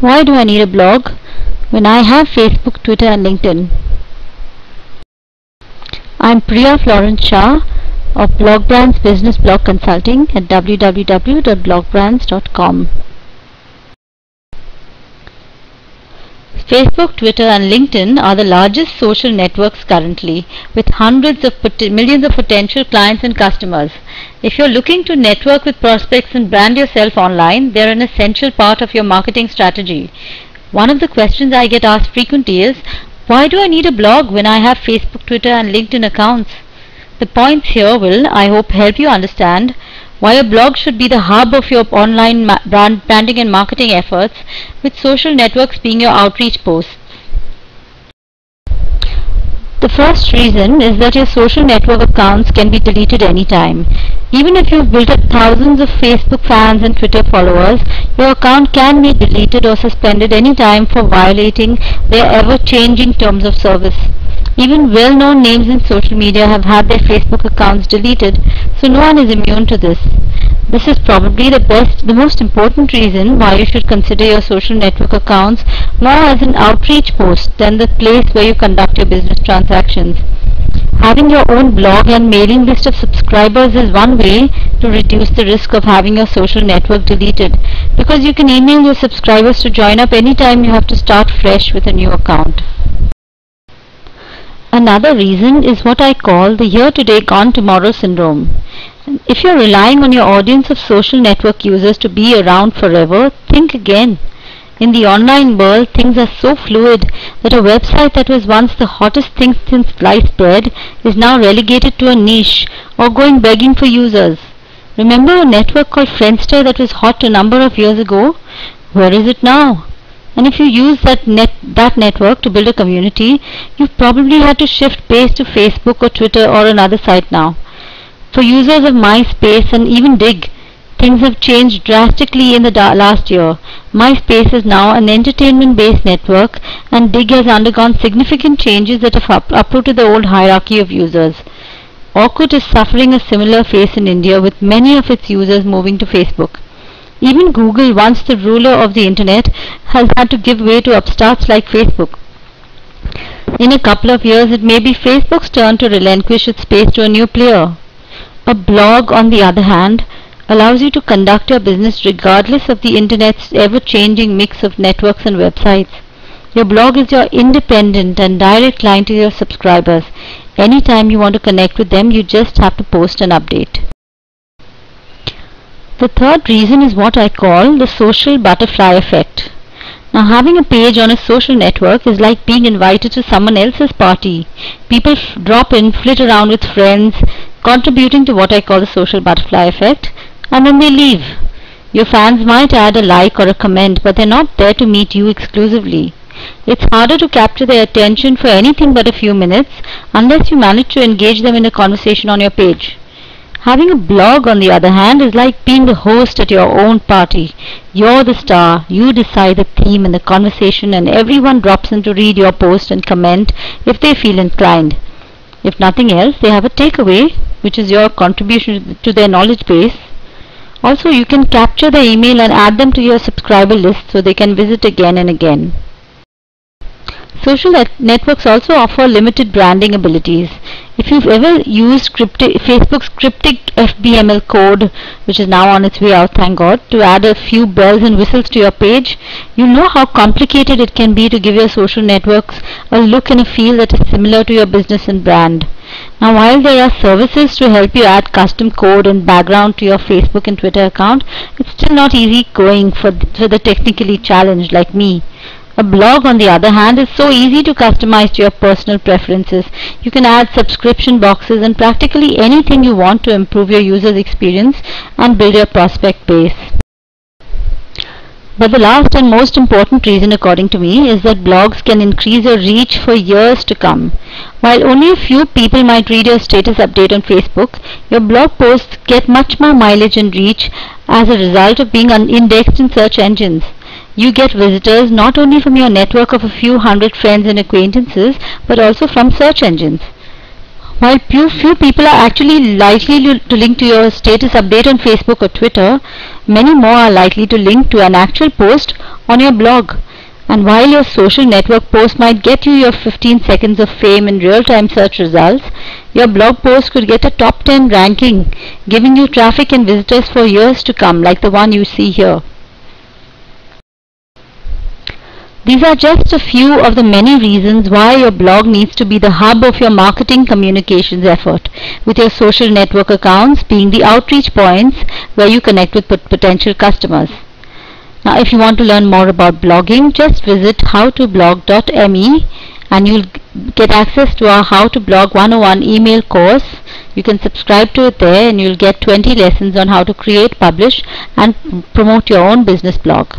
Why do I need a blog when I have Facebook, Twitter and LinkedIn? I'm Priya Florence Shah of BlogBrands Business Blog Consulting at www.blogbrands.com. Facebook, Twitter and LinkedIn are the largest social networks currently, with hundreds of millions of potential clients and customers. If you're looking to network with prospects and brand yourself online, they're an essential part of your marketing strategy. One of the questions I get asked frequently is, why do I need a blog when I have Facebook, Twitter and LinkedIn accounts? The points here will, I hope, help you understand why a blog should be the hub of your online branding and marketing efforts, with social networks being your outreach posts. The first reason is that your social network accounts can be deleted anytime. Even if you've built up thousands of Facebook fans and Twitter followers, your account can be deleted or suspended anytime for violating their ever-changing terms of service. Even well-known names in social media have had their Facebook accounts deleted, so no one is immune to this. This is probably the most important reason why you should consider your social network accounts more as an outreach post than the place where you conduct your business transactions. Having your own blog and mailing list of subscribers is one way to reduce the risk of having your social network deleted, because you can email your subscribers to join up anytime you have to start fresh with a new account. Another reason is what I call the here today gone tomorrow syndrome. If you're relying on your audience of social network users to be around forever, think again. In the online world, things are so fluid that a website that was once the hottest thing since sliced bread is now relegated to a niche or going begging for users. Remember a network called Friendster that was hot a number of years ago? Where is it now? And if you use that network to build a community, you've probably had to shift base to Facebook or Twitter or another site now. For users of MySpace and even Digg, things have changed drastically in the last year. MySpace is now an entertainment-based network, and Digg has undergone significant changes that have uprooted the old hierarchy of users. Orkut is suffering a similar fate in India, with many of its users moving to Facebook. Even Google, once the ruler of the internet, has had to give way to upstarts like Facebook. In a couple of years, it may be Facebook's turn to relinquish its space to a new player. A blog, on the other hand, allows you to conduct your business regardless of the internet's ever-changing mix of networks and websites. Your blog is your independent and direct line to your subscribers. Anytime you want to connect with them, you just have to post an update. The third reason is what I call the social butterfly effect. Now, having a page on a social network is like being invited to someone else's party. People drop in, flit around with friends, contributing to what I call the social butterfly effect, and then they leave. Your fans might add a like or a comment, but they're not there to meet you exclusively. It's harder to capture their attention for anything but a few minutes unless you manage to engage them in a conversation on your page. Having a blog, on the other hand, is like being the host at your own party. You're the star, you decide the theme and the conversation, and everyone drops in to read your post and comment if they feel inclined. If nothing else, they have a takeaway, which is your contribution to their knowledge base. Also, you can capture their email and add them to your subscriber list so they can visit again and again. Social networks also offer limited branding abilities. If you've ever used Facebook's cryptic FBML code, which is now on its way out, thank God, to add a few bells and whistles to your page, you'll know how complicated it can be to give your social networks a look and a feel that is similar to your business and brand. Now, while there are services to help you add custom code and background to your Facebook and Twitter account, it's still not easy going for the technically challenged like me. A blog, on the other hand, is so easy to customize to your personal preferences. You can add subscription boxes and practically anything you want to improve your user's experience and build your prospect base. But the last and most important reason, according to me, is that blogs can increase your reach for years to come. While only a few people might read your status update on Facebook, your blog posts get much more mileage and reach as a result of being indexed in search engines. You get visitors not only from your network of a few hundred friends and acquaintances, but also from search engines. While few people are actually likely to link to your status update on Facebook or Twitter, many more are likely to link to an actual post on your blog. And while your social network post might get you your 15 seconds of fame in real-time search results, your blog post could get a top 10 ranking, giving you traffic and visitors for years to come, like the one you see here. These are just a few of the many reasons why your blog needs to be the hub of your marketing communications effort, with your social network accounts being the outreach points where you connect with potential customers. Now, if you want to learn more about blogging, just visit howtoblog.me and you'll get access to our How to Blog 101 email course. You can subscribe to it there and you'll get 20 lessons on how to create, publish and promote your own business blog.